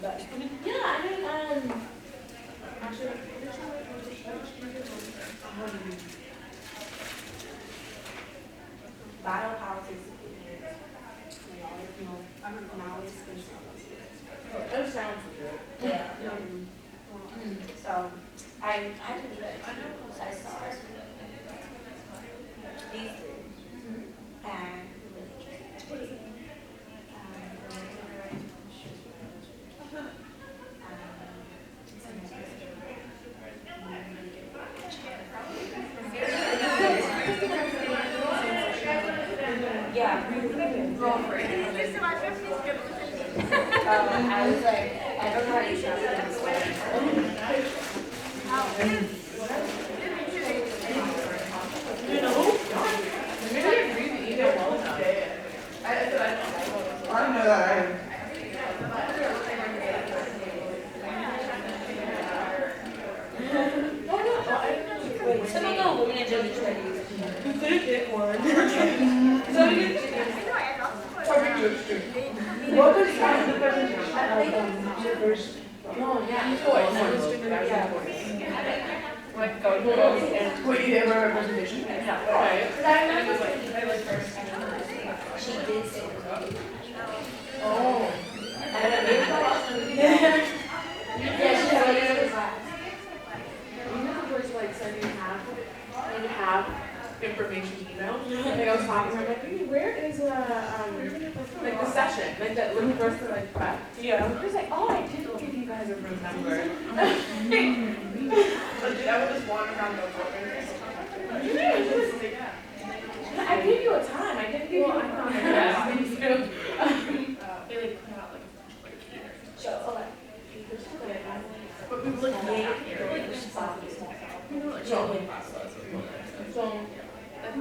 Yeah, I mean, actually, biopolitics, now it's been That sounds good. yeah. So I didn't do that. I saw it. These three. And yeah. I was like, I don't know how to use that. Maybe I read the email well enough. I don't know that. Wait, so don't know women in judges studies. You could have did one. So you did. What was the presentation? No, yeah. Toys. Like go to and wait, you ever a presentation? Yeah. Okay. She did say Oh. yeah, she said class. You know the first like sending half information email? Like I was talking to her, like, hey, where is like the session? Like that little first like prep? Yeah. I was like, oh, I didn't give you guys a room number. But I would just wander around the building. I gave you a time. I didn't give you a time. Yes, me too. They like put out like So, okay. but we were like way here. So, and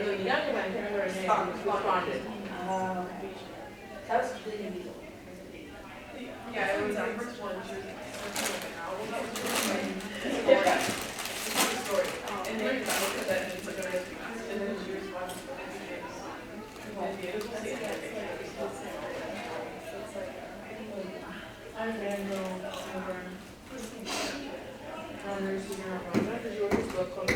then the younger one, I can't remember her name, responded. That was completely legal. Yeah, it was our first one. She was story. And then I looked at that and it's like a rescue mask. And then she responded to the I ran go over because you were just book club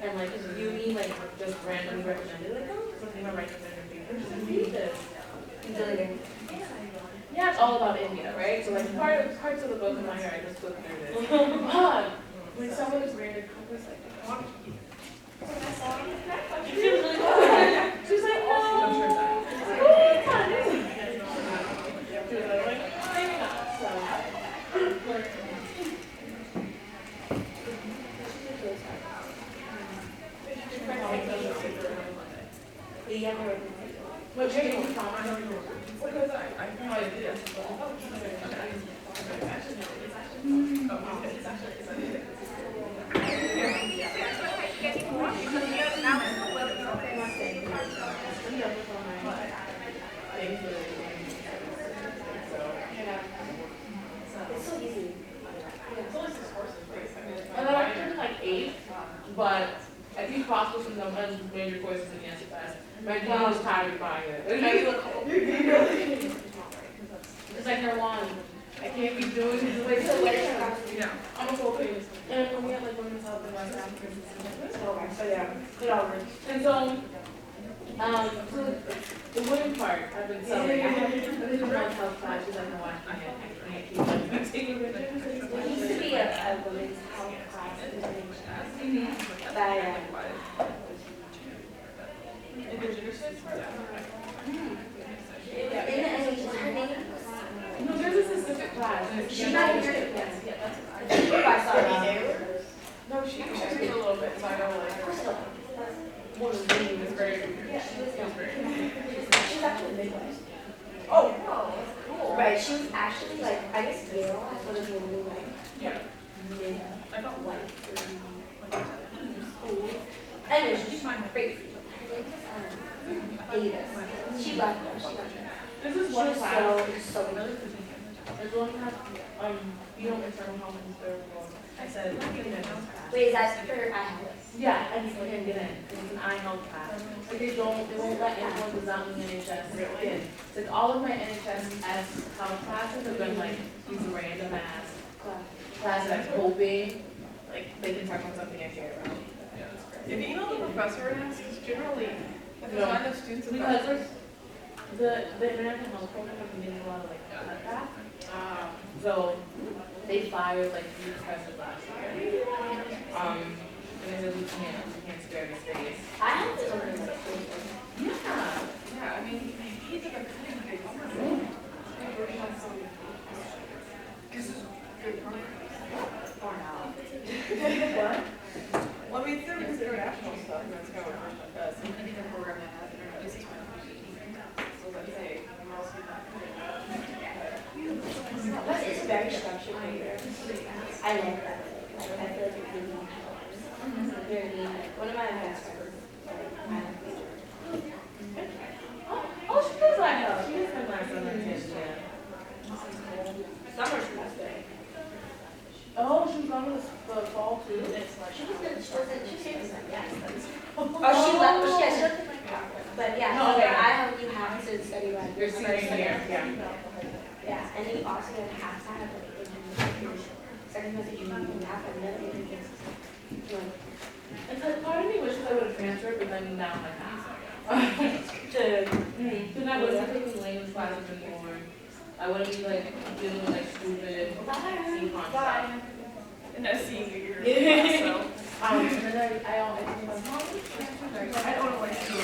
and like you mean like just randomly recommended like oh something about recommended papers just read this. Yeah, it's all about India, right? So like parts of the book in my hair, I just flipped through this. But when someone is random compass like she was really good. She was like, oh, she was like, maybe not. So what changed the time? I don't know. Because I probably did. It's so easy. And then I took like 8, but I think possible since I'm on major courses in the answer fast. My mom was tired of buying it. It's like her one. I can't be doing this. Like, so I'm a full page. And when we had like women's health and West Africans and stuff. So yeah, good over. And so, the women part, I've been selling. I think the men's health class, she's like, no, I can't keep like taking pictures. There used to be a women's health class in that no, there's a specific class. She's not here. No, she took a little bit, so I know like one of the things is very She's actually Midwest. Oh, wow, that's cool. Right, she was actually like, I guess Yale, I thought it was really like, Yeah. I got white school. Anyways, she's my favorite. Ada. She left her. This is one class. So There's one class you know, internal health and service. I said, I can get in. Wait, is that for iHealth? Yeah, I just can't get in. It's an eye health class. Like they won't let anyone who's not in the NHS in. It's like all of my NHS health classes have been like these random ass classes. I'm hoping like they can talk about something I care about. If you email the professor and ask, because generally, if there's not enough students, Because the American Health Program has been getting a lot of like cutback. So they fired like 3 professors last year. And they said we can't spare the space. iHealth is only like yeah, I mean, he's like a big because it's good programs. or not. What? Well, I mean, it's international stuff, and that's kind of what First does. I think a program that has introduced to So let's say, I'm also not But it's very structured here. I like that. Like, I feel like it's really helps. Very, one of my best friends, like, my major. Oh, she does like help. She is my summer intern. Summer semester. Oh, she's gone to the fall too. She said, yes. Oh, she left, she left in my car. But yeah, No, so okay. iHealth, you have to study like. Your senior year, yeah. Yeah, and then you also have to have like, your second semester, you have another major. It's like part of me wishes I would have transferred, but then now I'm like, because I wasn't taking language classes anymore. I wouldn't be like dealing with like stupid econ stuff. in a senior year. So, And then I always think like, Mom, you transferred. I don't like to do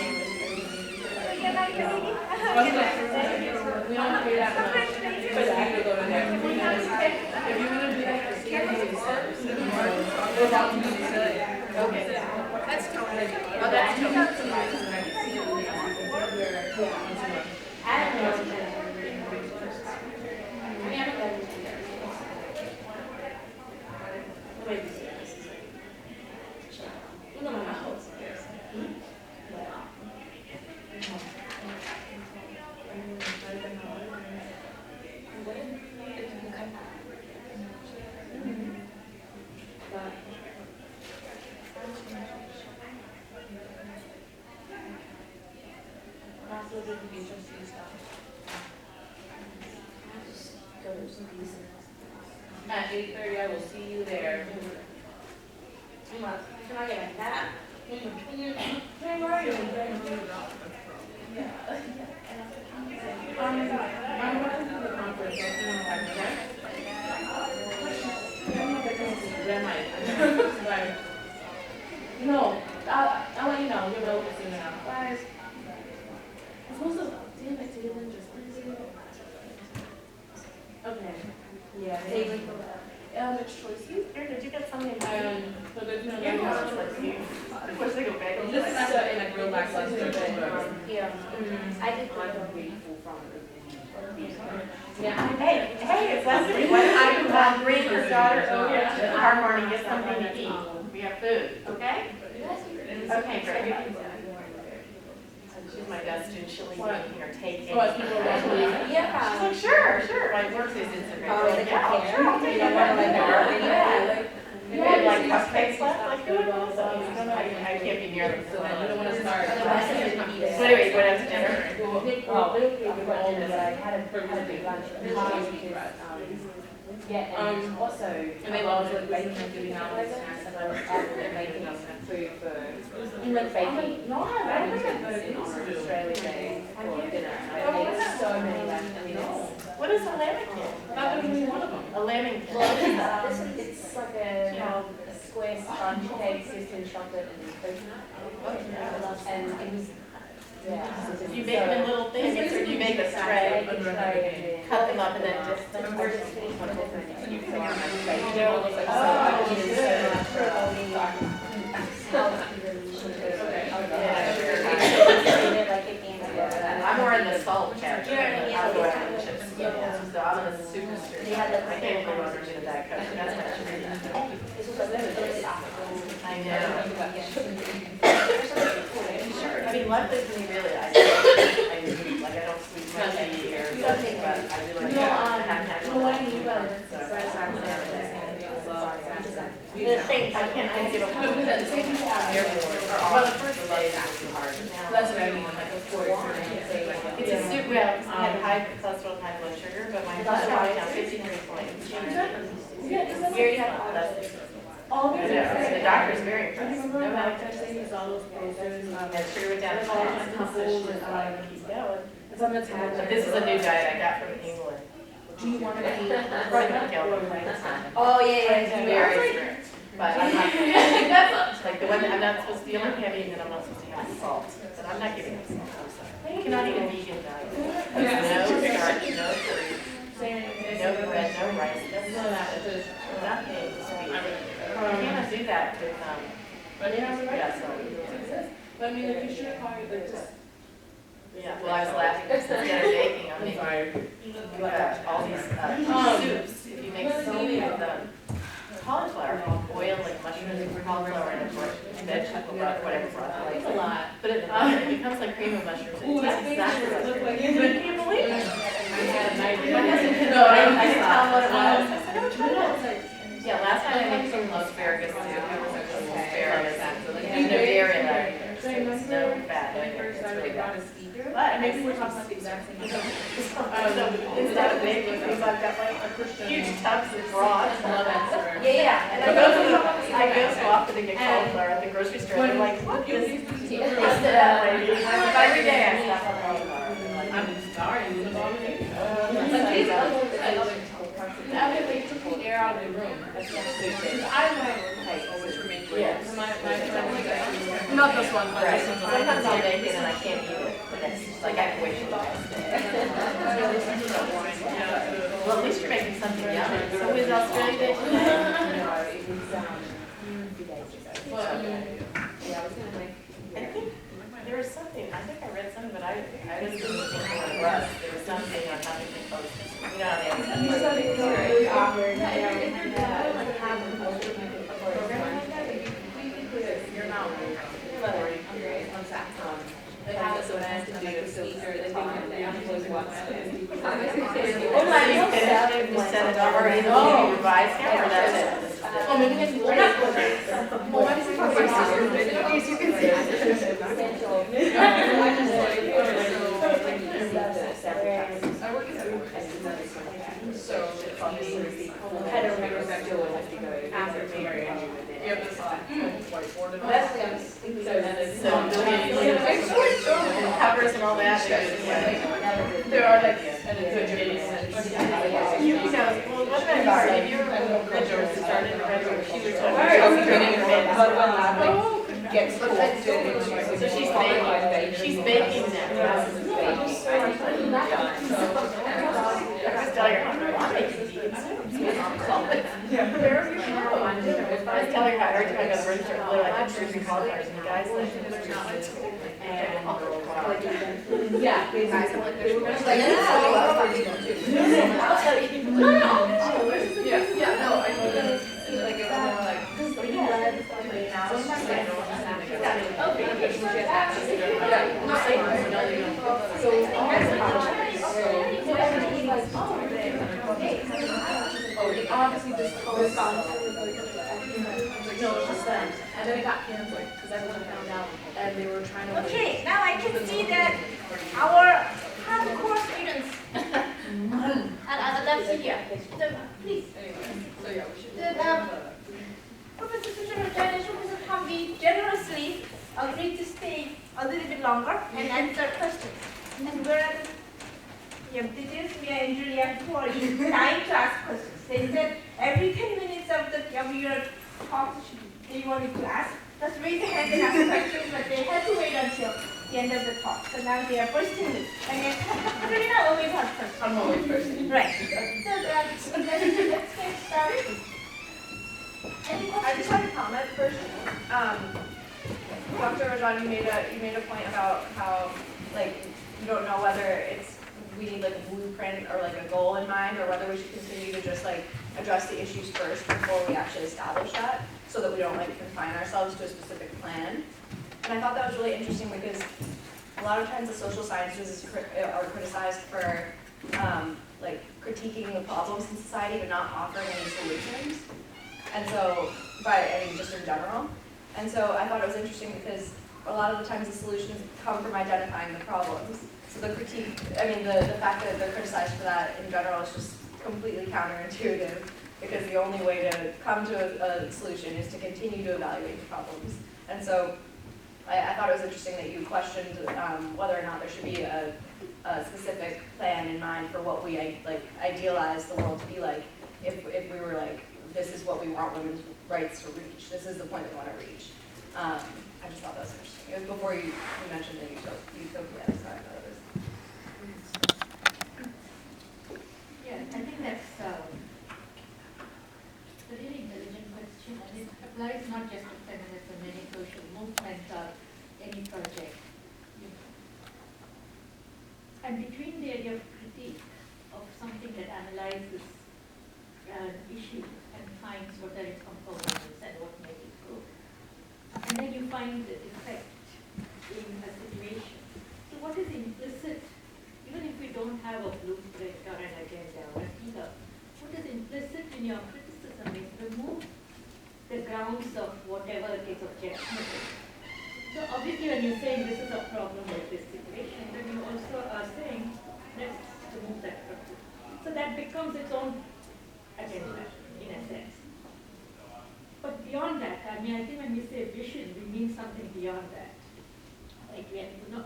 We don't pay that much for that to go to there. If you want to do that for senior without me okay. That's totally. Oh, that's totally. I don't know. I mean, I haven't done it. No, no, no. At 8:30, I will see you there. Can I get a nap? Hey, where are you? Yeah. I'm working for the conference. I'll see you in 5 minutes. Bye. No, I'll let you know. You'll know soon enough. Bye. I'm supposed to damn it, Taylor, just okay. Yeah, it's choices. Here, did you get something? So there's no Of course, they go back. This is in like real lackluster. Yeah. I did. Yeah. Hey, it's Leslie. Why don't you bring your daughter over to our morning, get something to eat? We have food, okay? Okay, great. She's my best student. She'll even here take it. What, people are Yeah. She's like, sure. My work is Instagram. Oh, like, Yeah, sure, I'll take it. Yeah. They have like cupcakes left, like, who knows? I can't be near them, so You don't want to start. So anyways, what else dinner? Also, And they love like baking and giving out like snacks and making us food for baking. no, I don't think it's on Australia Day for dinner. I made so many left. I mean, What is a lamington? That would be one of them. A lamington. it's like a square sponge cake dipped in chocolate and coconut. And it was, yeah. You make them in little things, or you make a tray, cut them up and then just. We're just finished one different. And you put it on my plate. You know, it's like I'm more in the salt category. Yeah. I'm more in the chips. So I'm in the super strict. They had the- I can't believe I was doing that, Coach. That's what I should do. I know. I mean, luckily for me, really, I don't sleep much a year, but I do like No, that. I haven't had no, I need The same, I can't give a. Well, the first day is actually hard. That's what I mean, like a 4 It's a soup, well, I had high cholesterol, high blood sugar, but my cholesterol went down 53 points. Very fun, that's it. All I know, so the doctor's very impressed. No medical testing, all those posters, that sugar went down to 5, couples, keep going. it's on the tab. But this is a new diet I got from England. Do you want to be? Probably gonna kill me. Oh, yeah, It's yeah. very strict, but I'm not, like the one, I'm not supposed to, the only thing I'm eating that I'm not supposed to have is salt, but I'm not giving it salt, I'm sorry. You cannot eat a vegan diet. No starch, no fruit, no bread, no rice, nothing sweet. You cannot do that with, yeah, so. But I mean, if you should probably like just. Yeah, well, I was laughing, because instead of baking, I'm making all these soups. If you make soup with cauliflower, boil like mushrooms and cauliflower and vegetable broth, whatever broth, like a lot. Put it in the butter, it becomes like cream of mushrooms. It tastes exactly like it. But can you believe it? My husband didn't know, I didn't tell him what it was. I said, oh, try it. Yeah, last time I made some asparagus soup, it was asparagus, no dairy left. No fat, it's really good. But Maybe we're talking about the exact same thing. instead of baking, because I've got like huge tubs of broth. Yeah. And I go so often to get cauliflower at the grocery store, and they're like, what is this? Every day I stop on cauliflower. I'm sorry, you know, air out of the room. Not this one, but Right. this one. Sometimes I'll make it and I can't eat it. The next, like I have to wait till the next day. Well, at least you're making something yummy. So is Australia Day today? I think there was something, I think I read something, but I was looking for it was. There was something on how to make those. You know, they have They have this event to do a speaker, they think the employees want Oh, my, you finished it, you set it up, or you know, you revised it, or that's it? Oh, maybe we can. Well, what is it called? You can see I work at so obviously, I don't remember that after Mary. You have this whiteboard and all. That's the other. And covers and all that. There are like, and it's a You know, well, what about if you're a graduate who started in graduate, she was talking about Gets cool. So she's baking now. I was telling her, I'm making beads. Where are you from? I was telling her, I heard you got a birthday store, like I'm sure you call cars, and the guys like, Yeah, the guys are like, there's yeah, no, I think like it was more like, obviously just correspondence. No, it's just them. And then it got canceled because everyone found out and they were trying to. Okay, now I can see that our hardcore students are left here. So please, So yeah, we should. Professor Fisher and Professor Hamby generously agreed to stay a little bit longer and answer questions. And whereas the students we are engineers who are dying to ask questions. They said every 10 minutes of your talk they wanted to ask. Just raise your hand and ask questions, but they had to wait until the end of the talk. So now they are bursting loose. And you're not always have questions. I'm always bursting. Right. So let's get started. I just want to comment first. Dr. Rajan, you made a point about how like you don't know whether we need like a blueprint or like a goal in mind, or whether we should continue to just like address the issues first before we actually establish that, so that we don't like confine ourselves to a specific plan. And I thought that was really interesting because a lot of times the social sciences are criticized for like critiquing the problems in society but not offering any solutions. And so, I mean, just in general. And so I thought it was interesting because a lot of the times the solutions come from identifying the problems. So the critique, I mean, the fact that they're criticized for that in general is just completely counterintuitive, because the only way to come to a solution is to continue to evaluate the problems. And so I thought it was interesting that you questioned whether or not there should be a specific plan in mind for what we idealize the world to be like. If we were like, this is what we want women's rights to reach, this is the point we want to reach. I just thought that was interesting. It was before you mentioned the utopia. Sorry, I thought it was. Yeah, I think that's a really intelligent question, and it applies not just to feminism, any social movement or any project. And between the idea of critique of something that analyzes an issue and finds what are its components and what made it good, and then you find the defect in a situation. So what is implicit, even if we don't have a blueprint or an agenda or a pillar, what is implicit in your criticism is remove the grounds of whatever it is objectionable. So obviously when you're saying this is a problem with this situation, then you also are saying, let's remove that problem. So that becomes its own agenda, in a sense. But beyond that, I mean, I think when we say vision, we mean something beyond that. Like,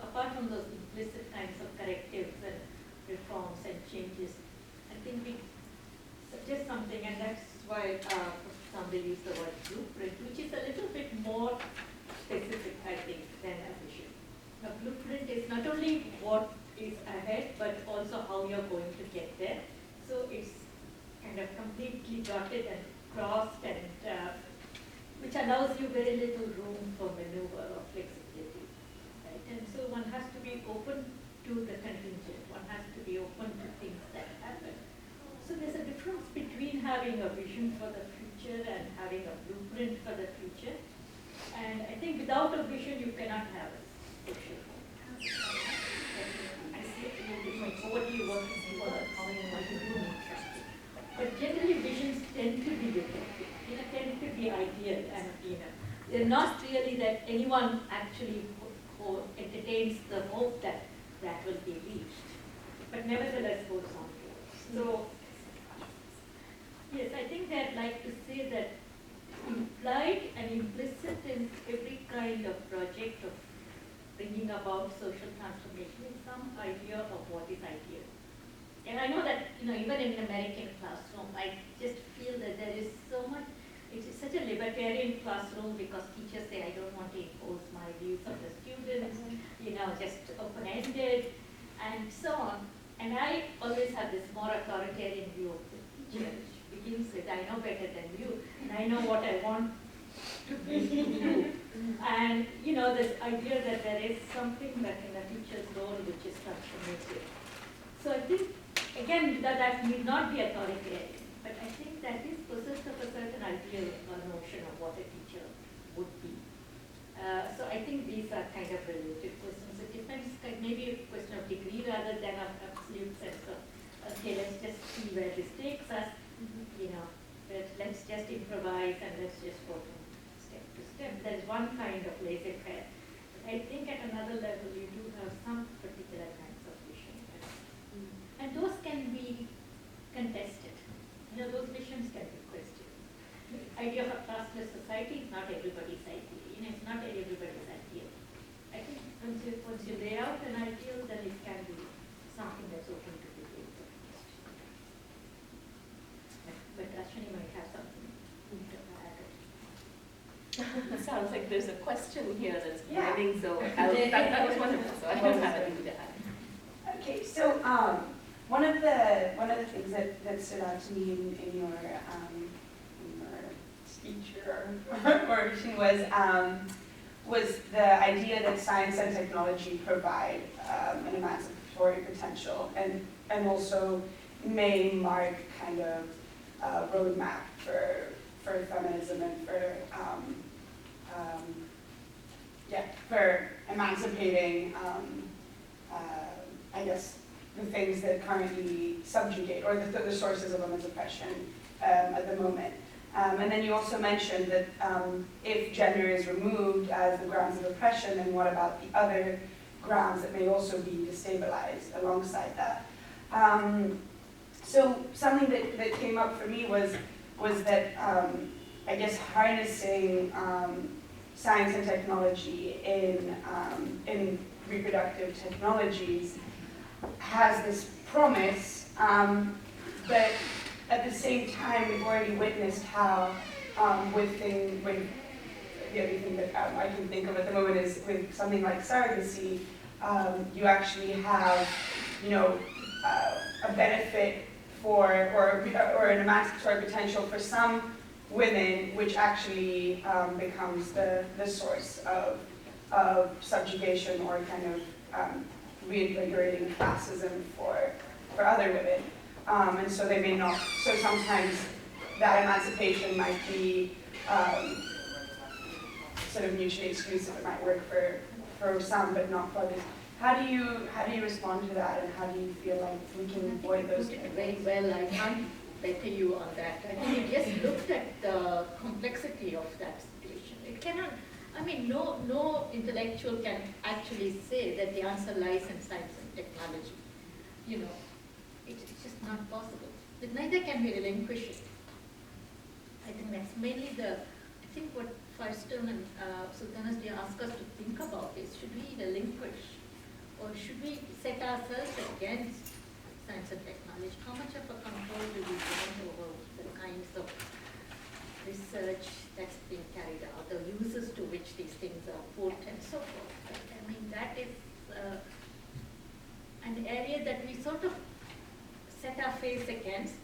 apart from those implicit kinds of correctives and reforms and changes, I think we suggest something, and that's why somebody used the word blueprint, which is a little bit more specific, I think, than a vision. A blueprint is not only what is ahead, but also how you're going to get there. So it's kind of completely dotted and crossed, and which allows you very little room for maneuver or flexibility. Right? And so one has to be open to the contingent. One has to be open to things that happen. So there's a difference between having a vision for the future and having a blueprint for the future. And I think without a vision, you cannot have a social. I see what you want to see, how you want to do. But generally, visions tend to be utopic, tend to be ideal, and they're not really that anyone actually entertains the hope that that will be reached, but nevertheless goes on towards. So, yes, I think that I'd like to say that implied and implicit in every kind of project of bringing about social transformation is some idea of what is ideal. And I know that, even in an American classroom, I just feel that there is so much, it is such a libertarian classroom because teachers say, I don't want to impose my views on the students, just open-ended, and so on. And I always have this more authoritarian view of the teacher, which begins with, I know better than you, and I know what I want to be you. And, this idea that there is something that in a teacher's role which is transformative. So I think, again, that need not be authoritarian, but I think that is possessed of a certain ideal or notion of what a teacher would be. So I think these are kind of related questions. It depends, maybe a question of degree rather than of absolute sense of, okay, let's just see where this takes us, let's just improvise and let's just go from step to step. There's one kind of laissez-faire. I think at another level you do have some particular kinds of vision. And those can be contested. Those visions can be questioned. The idea of a classless society is not everybody's idea. It's not everybody's idea. I think once you lay out an ideal, then it can be something that's open to debate. But Ashwini might have something to add. It sounds like there's a question here that's burning, so that was wonderful. So I don't have anything to add. Okay, so one of the things that stood out to me in your speech or vision was the idea that science and technology provide an emancipatory potential and also may mark kind of a roadmap for feminism and for emancipating, I guess, the things that currently subjugate, or the sources of women's oppression at the moment. And then you also mentioned that if gender is removed as the grounds of oppression, then what about the other grounds that may also be destabilized alongside that? So something that came up for me was that I guess harnessing science and technology in reproductive technologies has this promise, but at the same time, we've already witnessed how with the other thing that I can think of at the moment is with something like surrogacy, you actually have, a benefit for, or an emancipatory potential for some women, which actually becomes the source of subjugation or kind of reinvigorating classism for other women. And so they may not, so sometimes that emancipation might be sort of mutually exclusive. It might work for some, but not for others. How do you respond to that, and how do you feel like we can avoid those? You put it very well. I can't better you on that. I think you just looked at the complexity of that situation. It cannot, no intellectual can actually say that the answer lies in science and technology. It's just not possible. But neither can we relinquish it. I think that's mainly what Firestone and Sultanas ask us to think about is, should we relinquish, or should we set ourselves against science and technology? How much of a control do we want over the kinds of research that's being carried out, the uses to which these things are put, and so forth? That is an area that we sort of set our face against,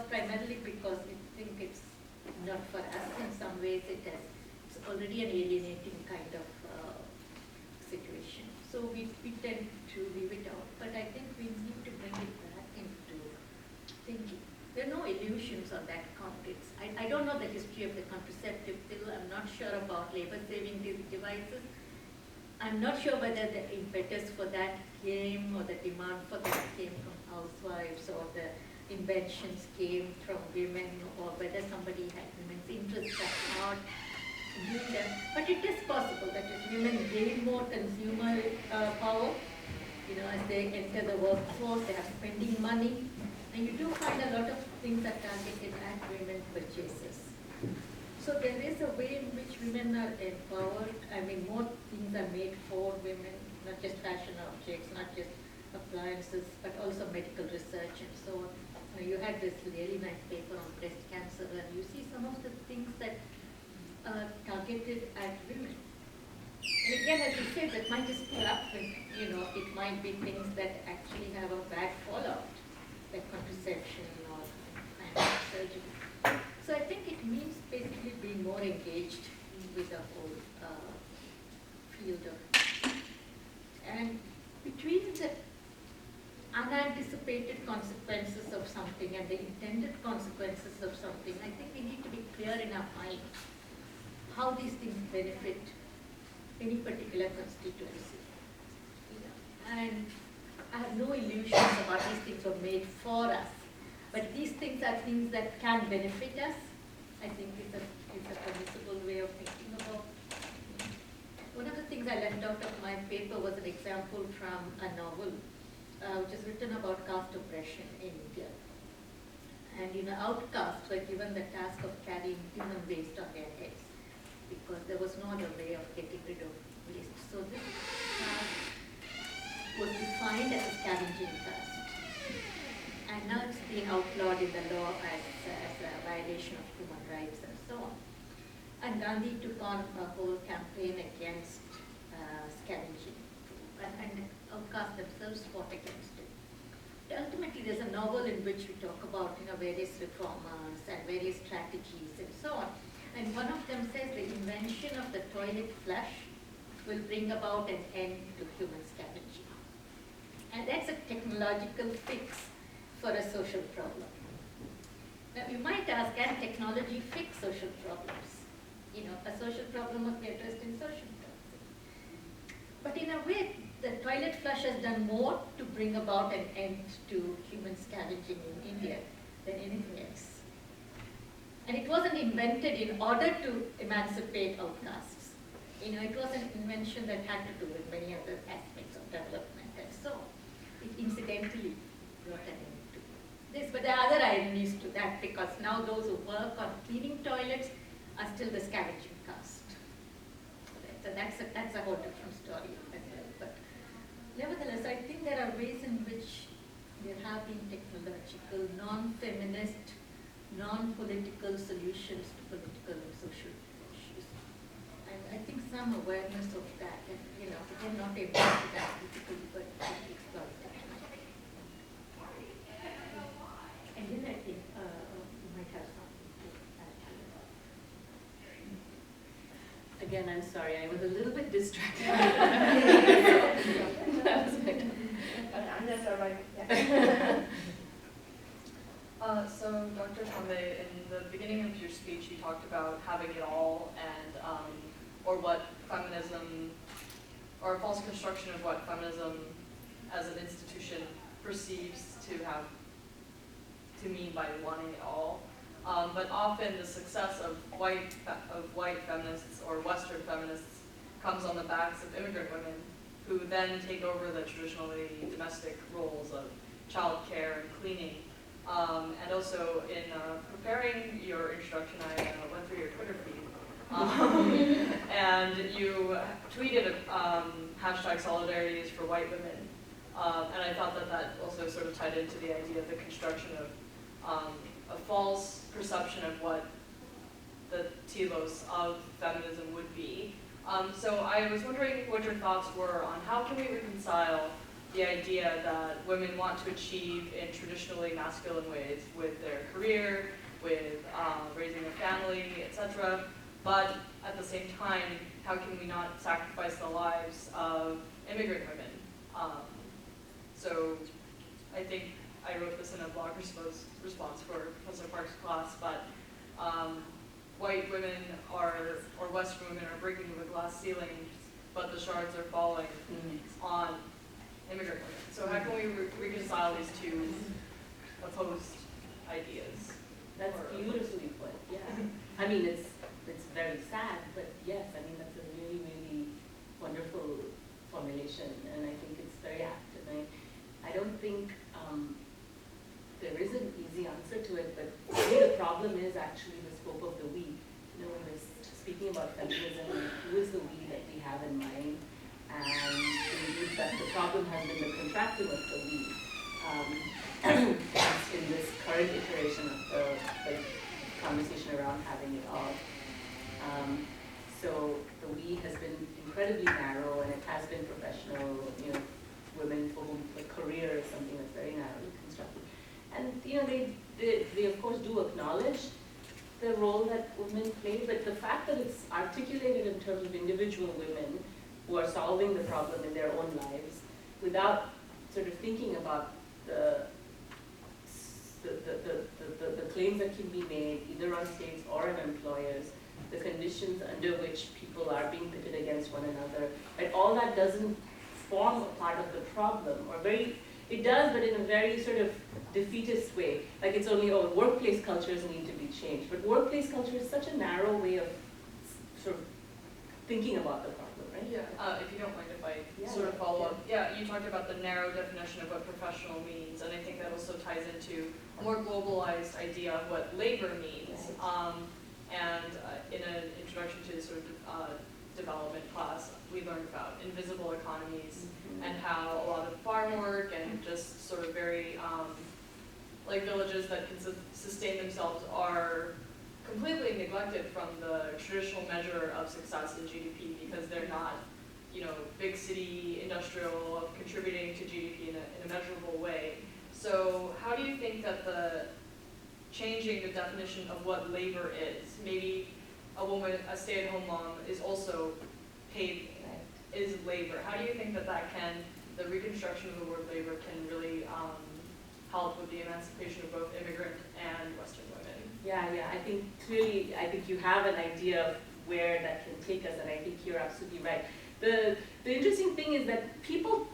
primarily because we think it's not for us. In some ways it's already an alienating kind of situation. So we tend to leave it out, but I think we need to bring it back into thinking. There are no illusions on that count. I don't know the history of the contraceptive pill. I'm not sure about labor-saving devices. I'm not sure whether the impetus for that came, or the demand for that came from housewives, or the inventions came from women, or whether somebody had women's interests at heart in doing them. But it is possible that if women gain more consumer power, as they enter the workforce, they have spending money, and you do find a lot of things are targeted at women purchases. So there is a way in which women are empowered. More things are made for women, not just fashion objects, not just appliances, but also medical research and so on. You had this really nice paper on breast cancer, and you see some of the things that are targeted at women. And again, as you said, that might just pull up with, it might be things that actually have a bad fallout, like contraception or kind of surgery. So I think it means basically being more engaged with the whole field of, and between the unanticipated consequences of something and the intended consequences of something, I think we need to be clear in our mind how these things benefit any particular constituency. And I have no illusions about these things were made for us. But these things are things that can benefit us. I think it's a permissible way of thinking about. One of the things I left out of my paper was an example from a novel, which is written about caste oppression in India. And outcasts were given the task of carrying human waste on their heads, because there was no other way of getting rid of waste. So this task was defined as a scavenging task. And now it's being outlawed in the law as a violation of human rights and so on. And Gandhi took on a whole campaign against scavenging, and outcasts themselves fought against it. Ultimately, there's a novel in which we talk about various reformers and various strategies and so on. And one of them says the invention of the toilet flush will bring about an end to human scavenging. And that's a technological fix for a social problem. Now you might ask, can technology fix social problems? A social problem must be addressed in social terms. But in a way, the toilet flush has done more to bring about an end to human scavenging in India than anything else. And it wasn't invented in order to emancipate outcasts. You know, it was an invention that had to do with many other aspects of development, and so it incidentally brought an end to this. But there are other ironies to that, because now those who work on cleaning toilets are still the scavenging caste. So that's a whole different story as well. But nevertheless, I think there are ways in which there have been technological, non-feminist, non-political solutions to political and social issues. And I think some awareness of that, and you know, again, not able to that difficult, but explore technology. And then I think you might have something to add to that. Again, I'm sorry, I was a little bit distracted. That was my turn. That's all right. Yeah. So Dr. Tambe, in the beginning of your speech, you talked about having it all and, or what feminism, or a false construction of what feminism as an institution perceives to mean by wanting it all. But often the success of white feminists or Western feminists comes on the backs of immigrant women who then take over the traditionally domestic roles of childcare and cleaning. And also in preparing your introduction, I went through your Twitter feed. And you tweeted hashtag solidarity is for white women. And I thought that also sort of tied into the idea of the construction of a false perception of what the telos of feminism would be. So I was wondering what your thoughts were on how can we reconcile the idea that women want to achieve in traditionally masculine ways with their career, with raising a family, etc. But at the same time, how can we not sacrifice the lives of immigrant women? So I think I wrote this in a blog response for Professor Park's class, but white women or Western women are breaking the glass ceiling, but the shards are falling on immigrant women. So how can we reconcile these two opposed ideas? That's beautifully put, yeah. I mean, it's very sad, but yes, I mean, that's a really, really wonderful formulation, and I think it's very apt. And I don't think there is an easy answer to it, but maybe the problem is actually the scope of the we. You know, when we're speaking about feminism, who is the we that we have in mind? And indeed that the problem has been the contracting of the we. In this current iteration of the conversation around having it all. So the we has been incredibly narrow, and it has been professional, you know, women for whom the career is something that's very narrowly constructed. And you know, they of course do acknowledge the role that women play, but the fact that it's articulated in terms of individual women who are solving the problem in their own lives without sort of thinking about the claims that can be made either on states or on employers, the conditions under which people are being pitted against one another, right? All that doesn't form a part of the problem, or it does, but in a very sort of defeatist way. Like it's only, oh, workplace cultures need to be changed. But workplace culture is such a narrow way of sort of thinking about the problem, right? Yeah, if you don't mind if I sort of follow up. Yeah, you talked about the narrow definition of what professional means, and I think that also ties into a more globalized idea of what labor means. And in an introduction to sort of development class, we learned about invisible economies and how a lot of farm work and just sort of very like villages that can sustain themselves are completely neglected from the traditional measure of success in GDP because they're not, you know, big city industrial contributing to GDP in a measurable way. So how do you think that changing the definition of what labor is, maybe a woman, a stay-at-home mom is also paid, is labor. How do you think that the reconstruction of the word labor can really help with the emancipation of both immigrant and Western women? Yeah, I think clearly, you have an idea of where that can take us, and I think you're absolutely right. the interesting thing is that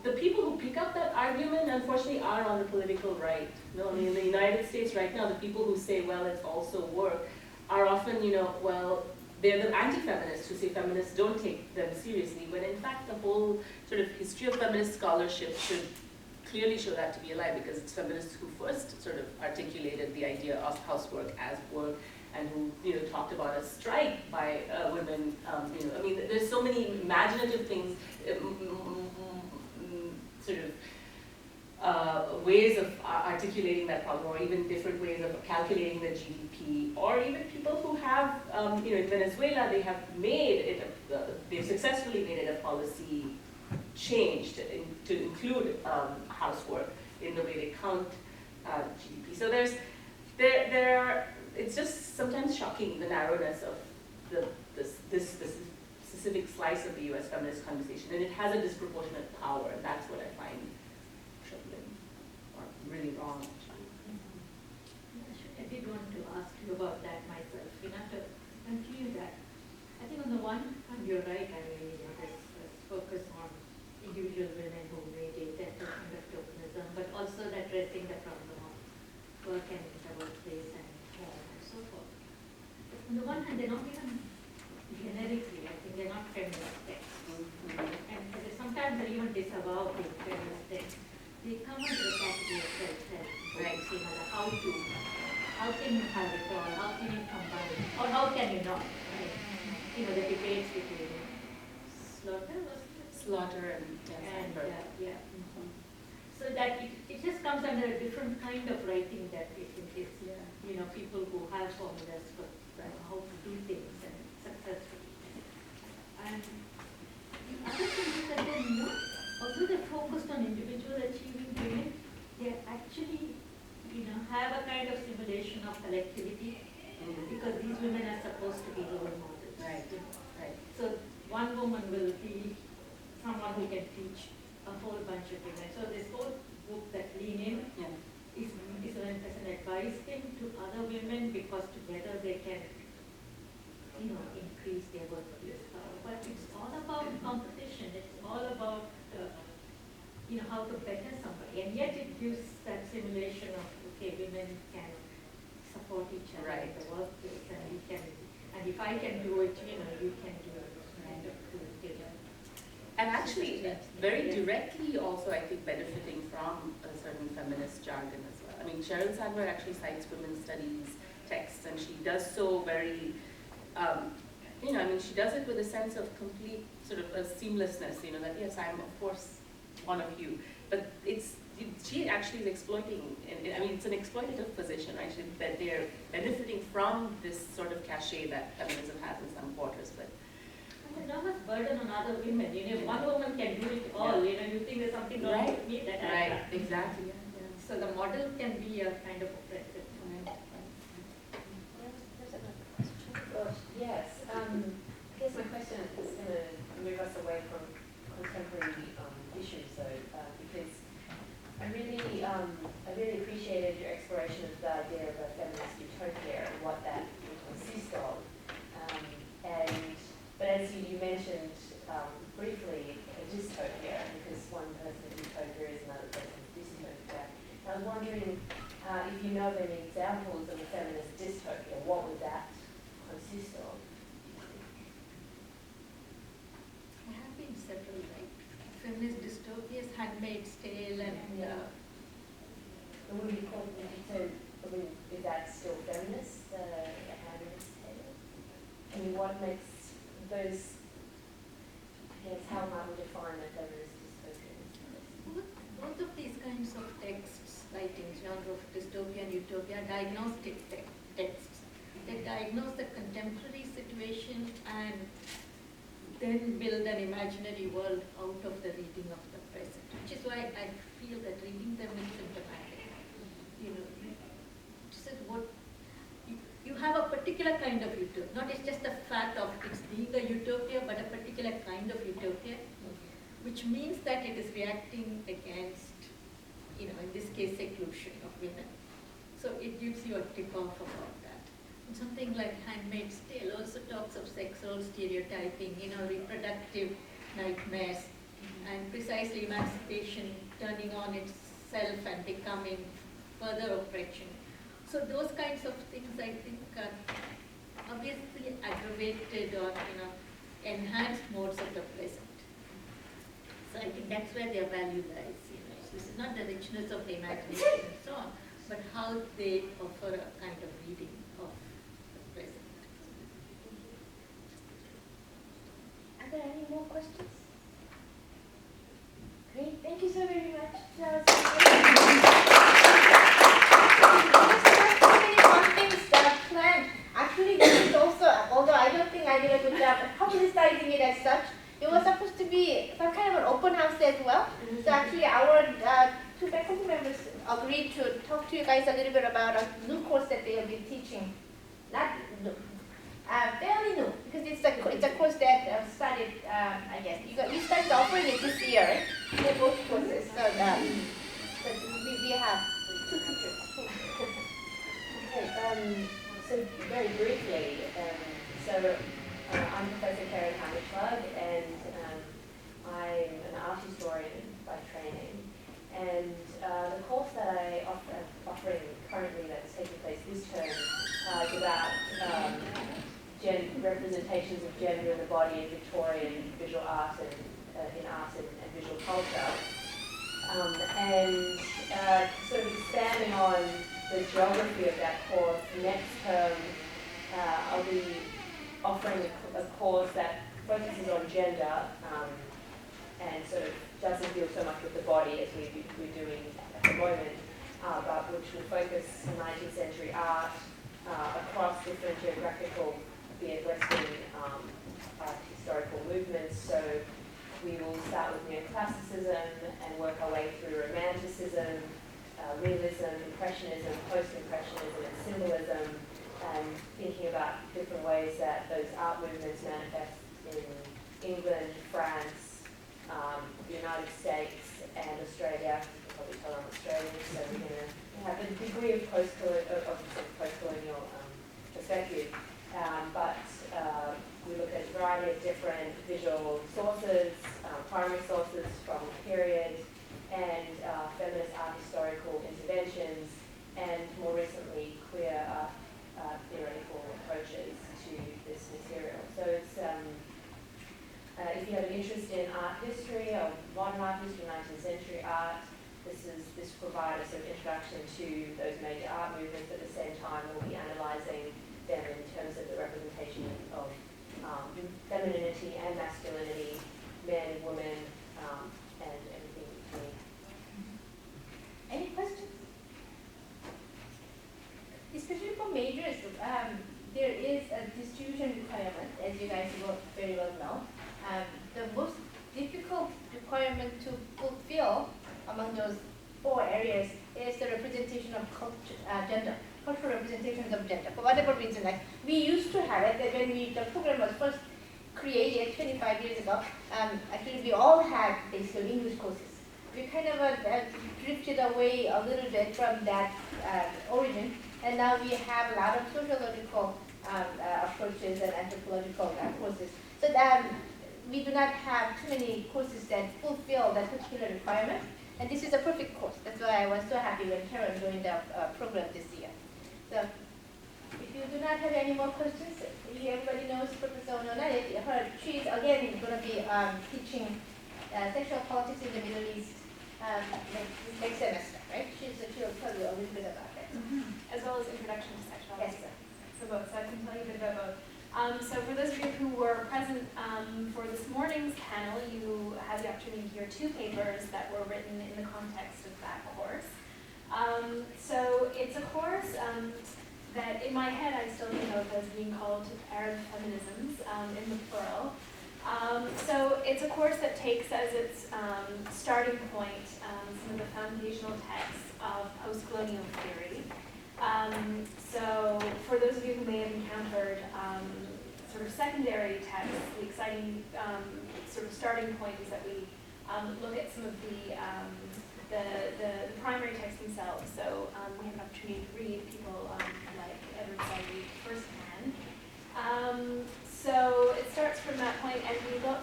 the people who pick up that argument, unfortunately, are on the political right. No, I mean, in the United States right now, the people who say, well, it's also work, are often, well, they're the anti-feminists who say feminists don't take them seriously, when in fact the whole sort of history of feminist scholarship should clearly show that to be a lie, because it's feminists who first sort of articulated the idea of housework as work, and who talked about a strike by women. I mean, there's so many imaginative things, sort of ways of articulating that problem, or even different ways of calculating the GDP, or even people who have, in Venezuela, they have made it, they've successfully made it a policy change to include housework in the way they count GDP. So there are, it's just sometimes shocking, the narrowness of this specific slice of the US feminist conversation, and it has a disproportionate power, and that's what I find troubling, or really wrong, actually. I did want to ask you about that myself, to continue that. I think on the one hand, you're right, I mean, this focus on individual women who may date that kind of tokenism, but also addressing the problem of work and the workplace and home and so forth. But on the one hand, they're not even generically, I think they're not feminist texts. And sometimes they even disavow being feminist texts. They come under the category of self-help, right? How can you have it all? How can you combine it? Or how can you not? Right? The debates between Slaughter and so that it just comes under a different kind of writing that it is, people who have formulas for how to do things and successfully. And the other thing is that then, although they're focused on individual achieving women, they actually, have a kind of simulation of collectivity, because these women are supposed to be role models. Right. Right. So one woman will be someone who can teach a whole bunch of women. So this whole book that Lean In is an advice thing to other women, because together they can, increase their workplace power. But it's all about competition. It's all about, how to better somebody. And yet it gives that simulation of, okay, women can support each other in the workplace, and if I can do it, you can do it. Kind of do it together. And actually, very directly also, I think, benefiting from a certain feminist jargon as well. I mean, Sheryl Sandberg actually cites women's studies texts, and she does so very, she does it with a sense of complete sort of a seamlessness, that yes, I'm of course one of you, but she actually is exploiting, it's an exploitative position, actually, that they're benefiting from this sort of cachet that feminism has in some quarters, but enormous burden on other women. One woman can do it all. You think there's something wrong with me that I can't. Exactly. So the model can be a kind of oppressive. Yes. I guess my question is going to move us away from contemporary issues, though, because I really appreciated your exploration of the idea of a feminist utopia and what that would consist of, But as you mentioned briefly, a dystopia, because one person's utopia is another person's dystopia. I was wondering if you know of any examples of a feminist dystopia, what would that consist of? There have been several, feminist dystopias, Handmaid's Tale, and Would you call is that still feminist, the Handmaid's Tale? I mean, what makes those, how might we define a feminist dystopia? Both of these kinds of texts, writings, genre of dystopia and utopia, are diagnostic texts. They diagnose the contemporary situation and then build an imaginary world out of the reading of the present, which is why I feel that reading them is symptomatic. You have a particular kind of utopia, not it's just the fact of it's being a utopia, but a particular kind of utopia, which means that it is reacting against, in this case, seclusion of women. So it gives you a tip-off about that. And something like Handmaid's Tale also talks of sexual stereotyping, reproductive nightmares, and precisely emancipation turning on itself and becoming further oppression. So those kinds of things, I think, are obviously aggravated or enhanced modes of the present. So I think that's where their value lies. This is not the richness of the imagination and so on, but how they offer a kind of reading of the present. Are there any more questions? Great, thank you so very much. That was There's so many fun things that are planned. Actually, this is also, although I don't think I did a good job at publicizing it as such, it was supposed to be some kind of an open house as well. So actually our two faculty members agreed to talk to you guys a little bit about a new course that they will be teaching. Not new, fairly new, because it's a course that started, I guess, you started offering it this year, right? For both courses. So we have two teachers. Okay, so very briefly, I'm Professor Karen Hammerschlag, and I'm an art historian by training. And the course that I'm offering currently that's taking place this term is about representations of gender in the body in Victorian visual art and in art and visual culture. Sort of expanding on the geography of that course, next term I'll be offering a course that focuses on gender and sort of doesn't deal so much with the body as we're doing at the moment, but which will focus on 19th century art across different geographical, be it Western historical movements. So we will start with neoclassicism and work our way through romanticism, realism, impressionism, post-impressionism, and symbolism, and thinking about different ways that those art movements manifest in England, France, the United States, and Australia. You can probably tell I'm Australian, so we're going to have a degree of post-colonial perspective. But we look at a variety of different visual sources, primary sources from the period, and feminist art historical interventions, and more recently queer art theoretical approaches to this material. So it's, if you have an interest in art history, or modern art history, 19th century art, this provides a sort of introduction to those major art movements. At the same time, we'll be analysing them in terms of the representation of femininity and masculinity, men, women, and everything between. Any questions? Especially for majors, there is a distribution requirement, as you guys very well know. The most difficult requirement to fulfill among those 4 areas is the representation of gender, cultural representations of gender. For whatever reason, like we used to have it when the program was first created 25 years ago. Actually, we all had basically English courses. We kind of drifted away a little bit from that origin, and now we have a lot of sociological approaches and anthropological courses. So we do not have too many courses that fulfill that particular requirement, and this is a perfect course. That's why I was so happy when Karen joined the program this year. So if you do not have any more questions, everybody knows Professor Ononare. She's again going to be teaching sexual politics in the Middle East next semester, right? She'll tell you a little bit about that. As well as introduction to sexuality. Yes, sir. So both, so I can tell you a bit about both. So for those of you who were present for this morning's panel, you had the opportunity to hear 2 papers that were written in the context of that course. So it's a course that in my head I still think of as being called Arab Feminisms in the plural. So it's a course that takes as its starting point some of the foundational texts of post-colonial theory. So for those of you who may have encountered sort of secondary texts, the exciting sort of starting point is that we look at some of the primary texts themselves. So we have an opportunity to read people like Edward Said firsthand. So it starts from from that point and we look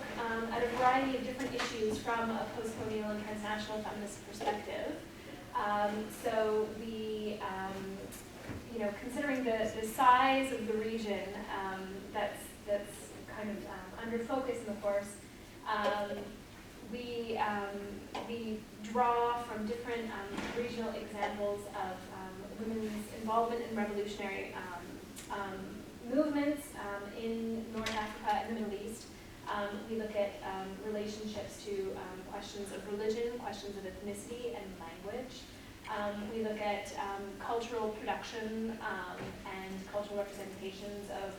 at a variety of different issues from a post-colonial and transnational feminist perspective. So we, considering the size of the region that's kind of under focus in the course, we draw from different regional examples of women's involvement in revolutionary movements in North Africa and the Middle East. We look at relationships to questions of religion, questions of ethnicity and language. We look at cultural production and cultural representations of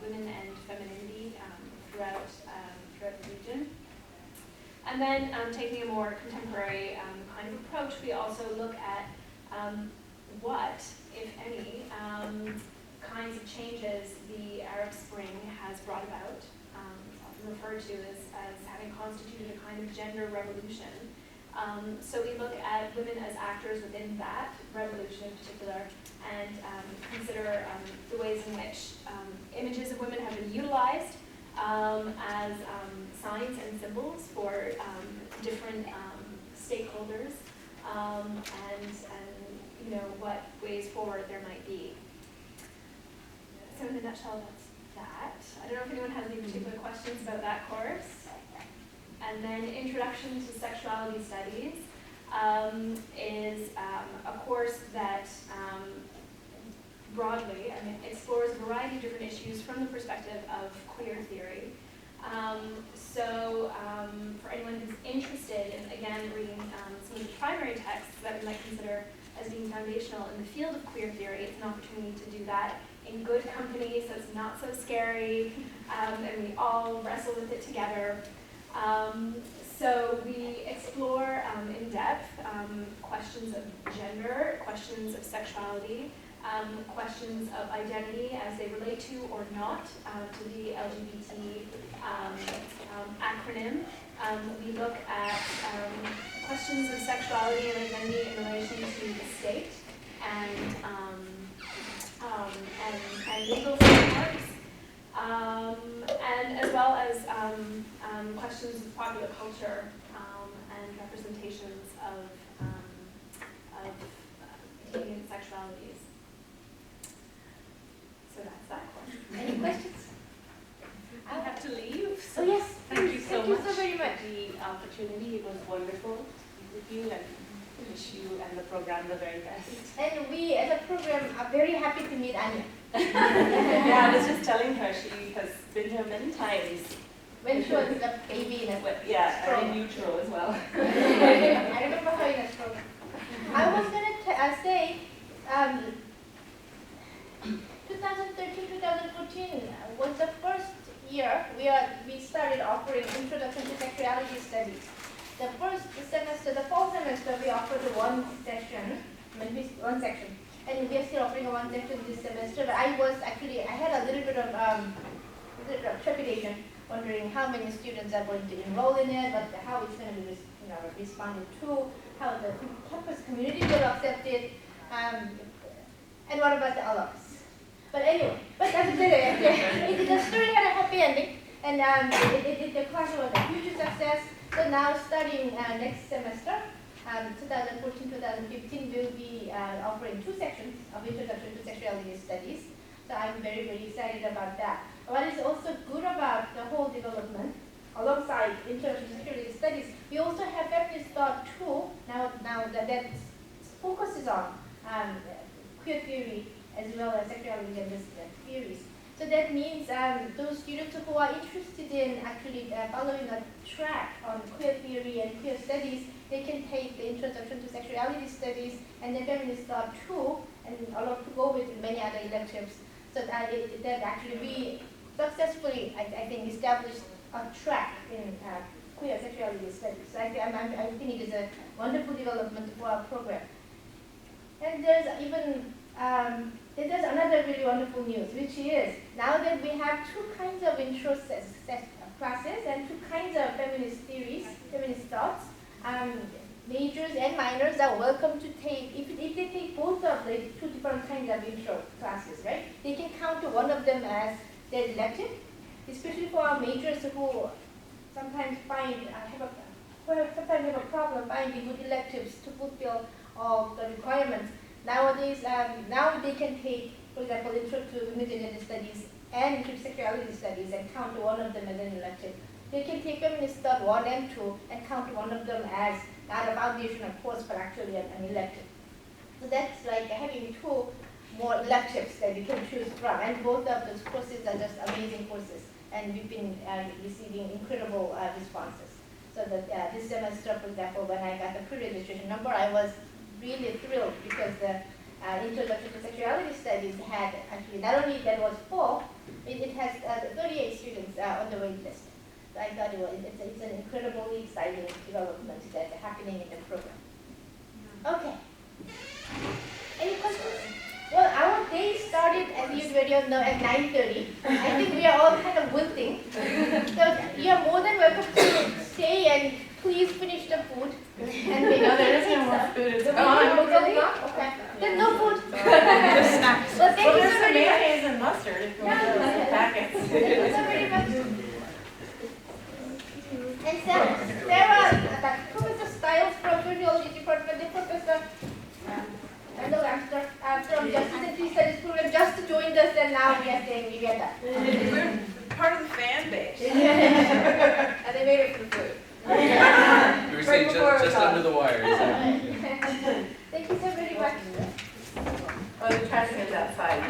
women and femininity throughout the region. And then taking a more contemporary kind of approach, we also look at what, if any, kinds of changes the Arab Spring has brought about. It's often referred to as having constituted a kind of gender revolution. So we look at women as actors within that revolution in particular and consider the ways in which images of women have been utilized as signs and symbols for different stakeholders and what ways forward there might be. So in a nutshell, that's that. I don't know if anyone has any particular questions about that course. And then Introduction to Sexuality Studies is a course that broadly, explores a variety of different issues from the perspective of queer theory. For anyone who's interested in, again, reading some of the primary texts that we might consider as being foundational in the field of queer theory, it's an opportunity to do that in good company, so it's not so scary, and we all wrestle with it together. So we explore in depth questions of gender, questions of sexuality, questions of identity as they relate to or not to the LGBT acronym. We look at questions of sexuality and identity in relation to the state and legal frameworks. And as well as questions of popular culture and representations of deviant sexualities. So that's that course. Any questions? I have to leave. Oh yes. Thank you so Thank you much so very much. for the opportunity. It was wonderful to speak with you and wish you and the program the very best. And we, as a program, are very happy to meet Anya. Yeah, I was just telling her she has been here many times. When she was a baby in a Yeah, stroller. and in utero as well. I remember her in a stroller. I was going to say, 2013, 2014 was the first year we started offering Introduction to Sexuality Studies. The first semester, the fall semester, we offered one section, one section. And we are still offering a one section this semester, but I had a little bit of trepidation, wondering how many students are going to enroll in it, but how it's going to be responded to, how the campus community will accept it, and what about the alums. But anyway, the story had a happy ending, and the class was a huge success. So now starting next semester, 2014-2015, we'll be offering two sections of Introduction to Sexuality Studies. So I'm very, very excited about that. What is also good about the whole development, alongside Introduction to Sexuality Studies, we also have Feminist Thought 2, now that focuses on queer theory as well as sexuality and dissident theories. So that means those students who are interested in actually following a track on queer theory and queer studies, they can take the Introduction to Sexuality Studies and the Feminist Thought 2, and along to go with many other electives. So that actually we successfully, I think, established a track in queer sexuality studies. So I think it is a wonderful development for our program. And there's even there's another really wonderful news, which is now that we have two kinds of intro classes and two kinds of feminist theories, feminist thoughts, majors and minors are welcome to take, if they take both of the two different kinds of intro classes, right? They can count one of them as their elective, especially for our majors who sometimes have a problem finding good electives to fulfill all the requirements. Nowadays, now they can take, for example, Intro to Women's Gender Studies and Intro to Sexuality Studies and count one of them as an elective. They can take Feminist Thought 1 and 2 and count one of them as not a foundational course but actually an elective. So that's like having two more electives that you can choose from, and both of those courses are just amazing courses, and we've been receiving incredible responses. So that this semester, for example, when I got the pre-registration number, I was really thrilled because the Introduction to Sexuality Studies had actually, not only that was full, it has 38 students on the wait list. So I thought it's an incredibly exciting development that's happening in the program. Okay. Any questions? Well, our day started, as you already know, at 9:30. I think we are all kind of wilting. So you are more than welcome to stay and please finish the food. And maybe there is no more food. It's gone. Okay. There's no food. Just snacks. Well, thank you there's so some very much. mayonnaise and mustard if you want those packets. Thank you so very much. And Sarah, Professor Stiles from Sociology Department, and Professor from Justice and Peace Studies program just joined us, and now we are saying we are done. We're part of the fan base. And they made it for the food. You were saying just under the wire. Exactly. Thank you so very much. Oh, the trash is outside.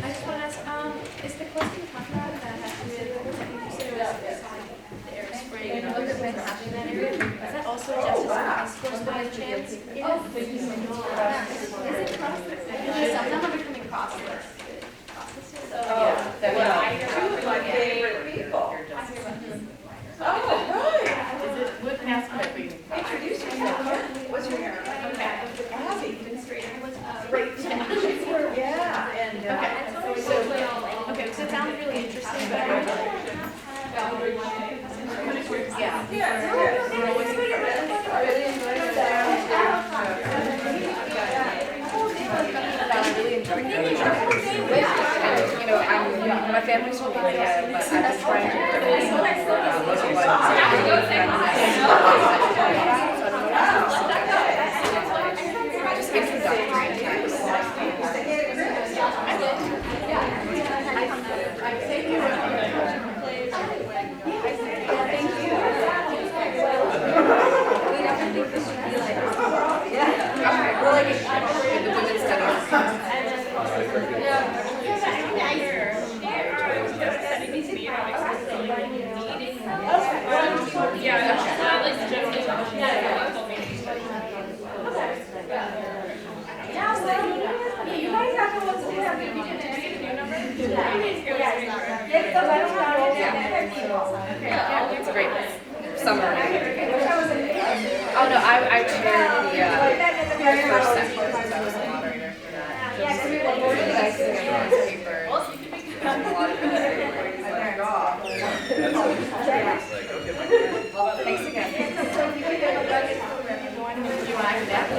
I just want to ask, is the course being talked about that has to do with what you consider as the air spray and other things happening in that area? Is that also Justice and Peace course by chance? Is it cross? Some of them are becoming crosses. So, Two of my favorite people. Oh, right. Is it what aspect we Introduce yourself. What's your name? Abby. administrator was Great. Yeah. And, okay, so it sounds really interesting, but I My family's from India, but I'm just trying It's a great summer. Oh no, I chaired the first section, so I was a moderator for that. Just really nice to see everyone's papers. A lot of thanks again. You want to have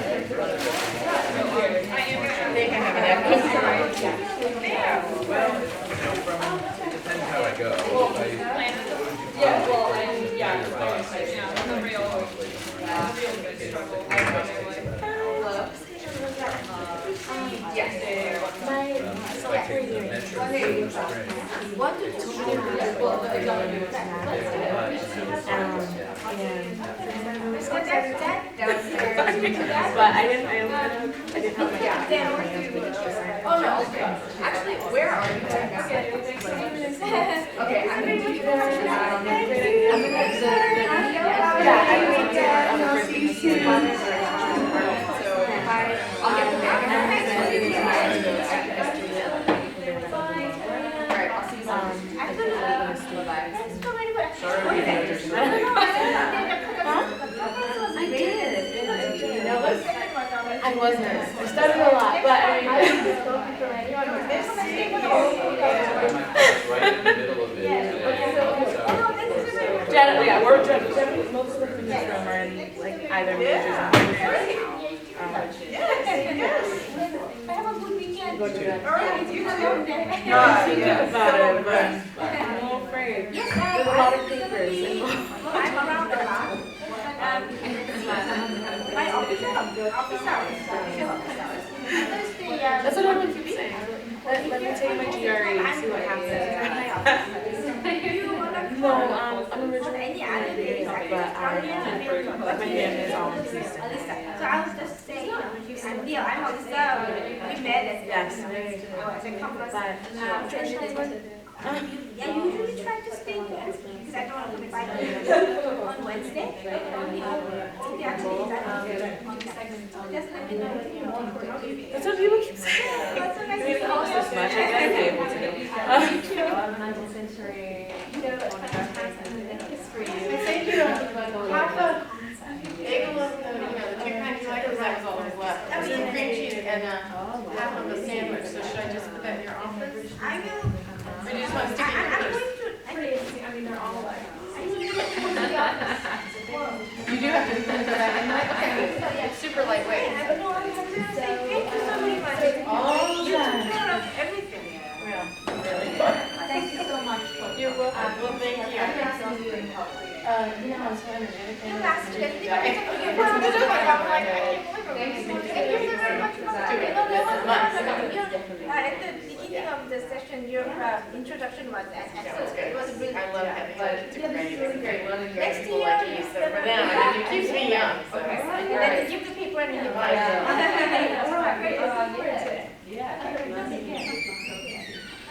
they can have an It depends how I go. The real good struggle. But I didn't have my Oh no, okay. Actually, where are you right now? Okay, I'm gonna do I'll get the back. Alright, I'll see you I wasn't. I studied a lot, but I mean, Right in the middle of it. Yeah, we're generally, most of us in this room are in like either majors or minors. I have a good weekend. Go to that. All right, you have a good day. Thinking about it, but I'm all afraid. Yes, There's a lot of papers involved. I'm around a lot. My office hours. That's what everyone keeps saying. Let me take my GRE and see what happens. No, I'm originally from New York, but my family is all in Houston. So I was just saying, I'm also, we met at Yes. at a conference. Yeah, I usually try to stay there because I don't want to invite you on Wednesday. Today actually is on segment. Just let me know when you're on. That's what people keep saying. That's what I It costs this much, I gotta be able to. 19th century history. Thank you. Half a bagel of the, the chicken and tomatoes, that was all that was left. Some cream cheese and half of a sandwich, so should I just put that in your office? I will. Or do you just want to stick it in your purse? Pretty interesting, I mean, they're all like. You do have to put that in there? Okay. It's super lightweight. Thank you so very much. You took care of everything. Thank you so much. You're welcome. Well, thank you. I was wondering anything. You last year. I'm like, I can't believe it. Thank you so very much. At the beginning of the session, your introduction was excellent. It was really. I love having such a great, it's great learning Next people year, like you, so for them, I mean, it keeps me young, so. And then give the paper and you. I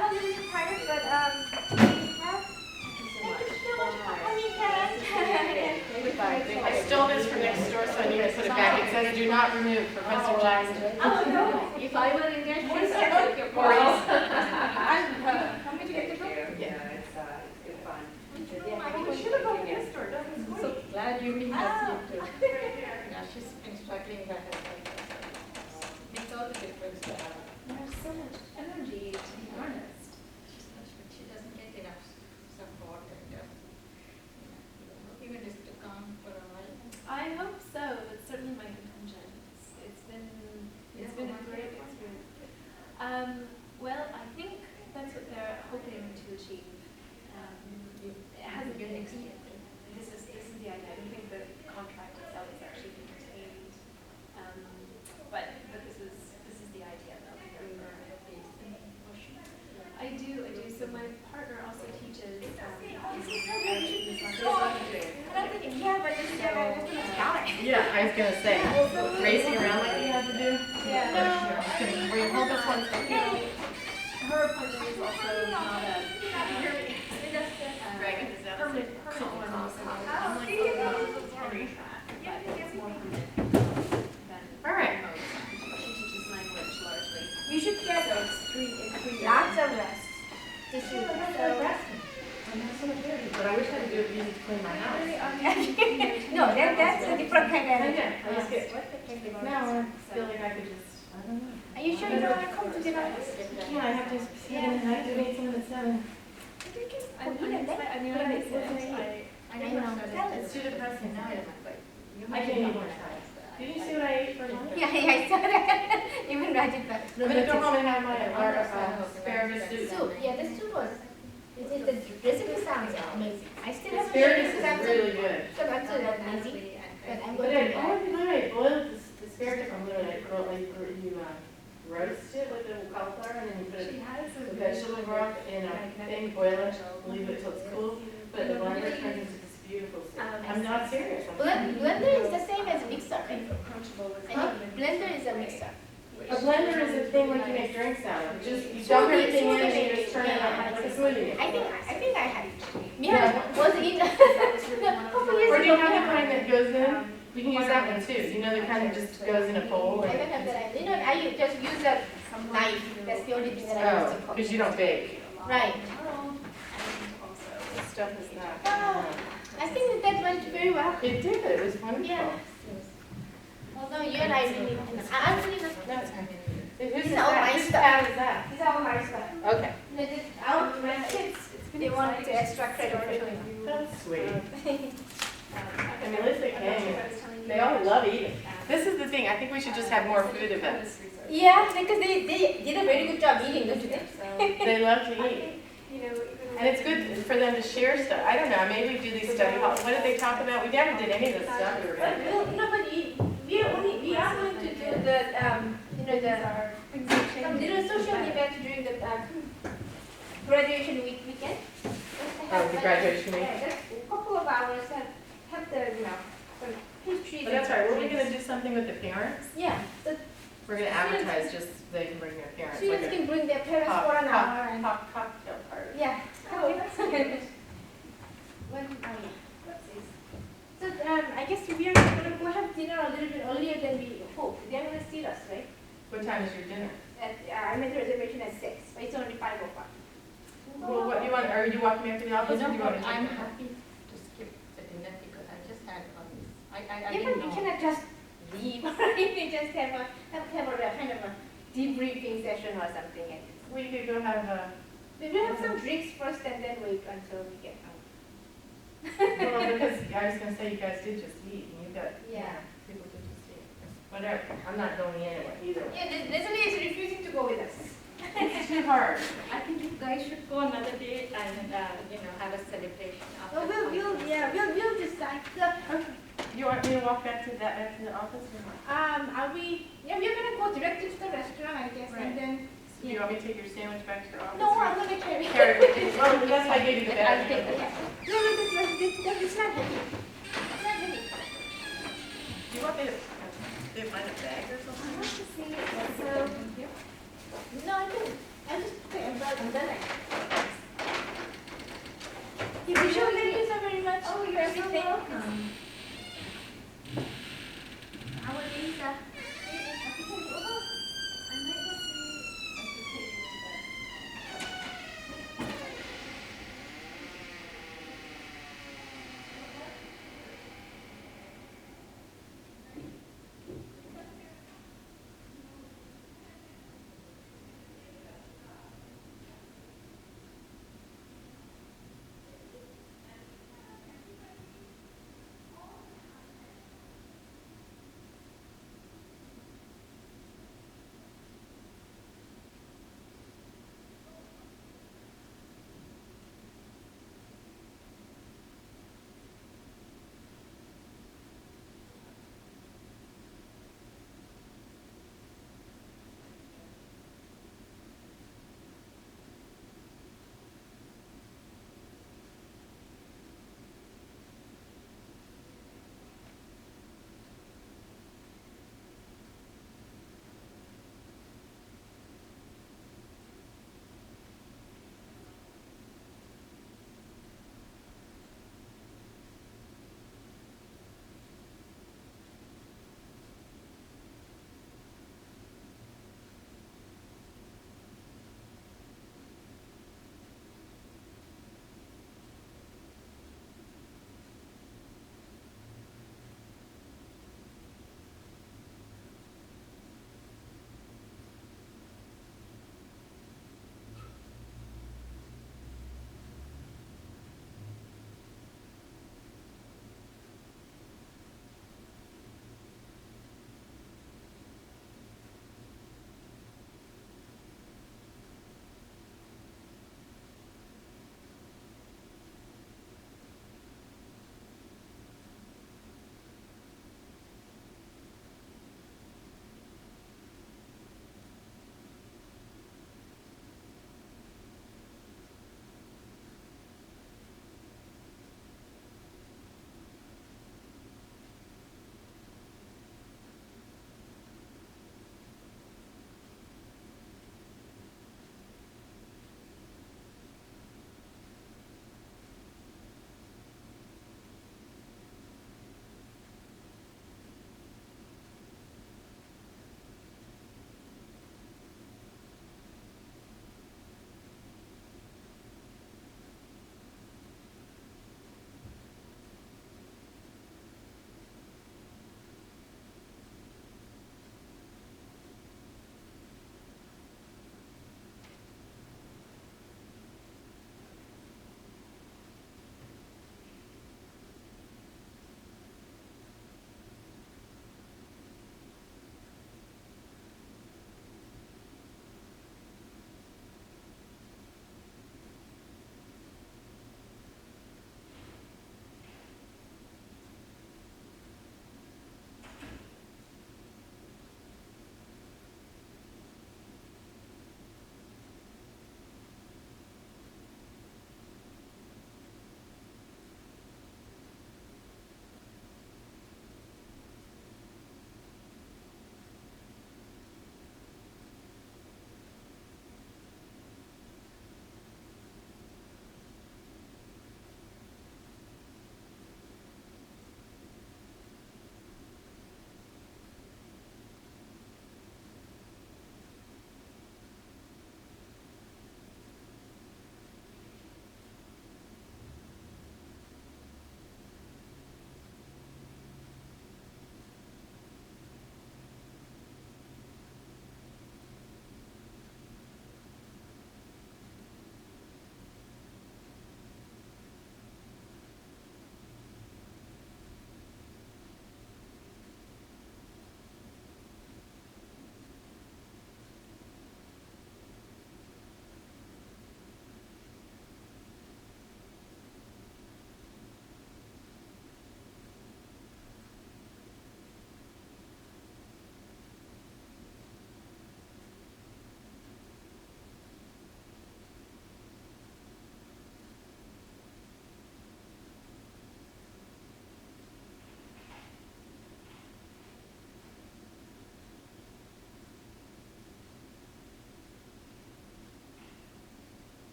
was a little tired, but I stole this from next door, so I need to put it back. It says, do not remove Professor Jackson. Oh, no. If I were in there, Please she'd take your How boys. many to get the book? Yeah, it's good fun. We should have gone to this store. So glad you meet us here too. Yeah, she's been struggling that makes all the difference to her. There's so much energy, to be honest. She doesn't get enough support and even just to come for a while. I hope so. That's certainly my intention. It's been a great experience. Well, I think that's what they're hoping to achieve. It hasn't been executed. This is the idea. I don't think the contract itself is actually being retained. But this is the idea that we're pushing. I do. So my partner also teaches. Yeah, but this is Yeah, I was gonna say, racing around like you have to do. Yeah. Were you hold this one? Her appointment is also not a Dragon is that? permanent one. I'm like, it's more permanent than All right. she teaches language largely. You should get So it's three lots of rest. Just you. But I wish I could do it easy to clean my house. No, that's a different kind of. I just get, now I feel like I could just, I don't know. Are you sure you don't want to come to dinner? Yeah, I have to see it and I have to wait till it's 7. I mean, I know. It's too depressing now. I can't eat more time. Did you see what I ate for lunch? Yeah, I saw that. Even Rajit got I'm gonna go home and have my asparagus soup. soup. Yeah, the soup was. The recipe sounds amazing. I still have Asparagus is really good. So that's amazing. But I'm But going I to. every time I boil the asparagus, I'm literally like, you roast it with the cauliflower and then you put it with vegetable broth in a thing, boil it, leave it till it's cool. But the blender turns into this beautiful soup. I'm not serious. Blender is the same as mixer. I think blender is a mixer. A blender is a thing when you make drinks out of. Just you dump everything in and you just turn it on like a smoothie. I think I had it. Yeah, was in a couple years Or do you ago. have the kind that goes in? You can use that one too. You know, the kind that just goes in a bowl. I don't have that. You know, I just use a knife. That's the only thing that I use to cook. Because you don't bake. Right. This stuff is not. I think that went very well. It did. It was wonderful. Yeah. Although you and I really, I'm really not. That's fine. Who's These are all my Whose stuff. pad is that? These are all my stuff. Okay. My kids, it's they want to extract credit for showing up. That's sweet. I mean, Lisa came. They all love eating. This is the thing, I think we should just have more food events. Yeah, because they did a very good job eating, don't you think? They love to eat. And it's good for them to share stuff. I don't know, maybe we do these study halls. What did they talk about? We never did any of this stuff we were going to do. Well, no, but we are going to do the, some little social event during the graduation weekend. Oh, the graduation week. Yeah, just a couple of hours, have the, some history. Oh, that's right, were we going to do something with the parents? Yeah, the We're going to advertise just so they can bring their parents. students can bring their parents for an hour and. Cocktail party. Yeah. Oh, that's good. So I guess we are going to go have dinner a little bit earlier than we hoped. They're going to see us, right? What time is your dinner? I made the reservation at 6, but it's only 5:05. Well, what do you want, are you walking back to the office or do you want to? I'm happy to skip the dinner because I just had I Yeah, didn't but know. we cannot just leave, right? We just have a kind of a debriefing session or something. And We could go have a, we will have some drinks first and then wait until we get home. well, because I was gonna say you guys did just eat and you got, Yeah. people did just eat. Whatever, I'm not going in either. Yeah, Leslie is refusing to go with us. It's too hard. I think you guys should go another day and, have a celebration after. Oh, we'll decide. You want me to walk back to the office or what? Are we? Yeah, we're gonna go directly to the restaurant, I guess, Right. and then. Do you want me to take your sandwich back to your office? No, or- I'm gonna carry it. Carry it with you. Well, that's why I gave you the I'll bag. take it. No, it's not heavy. It's not heavy. Do you want me to, do you find a bag or I something? want to see it. So, no, I didn't. I just put it and then I. Thank you so very much. Oh, you're so everything. welcome. Our Lisa.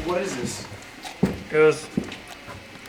what is this? It was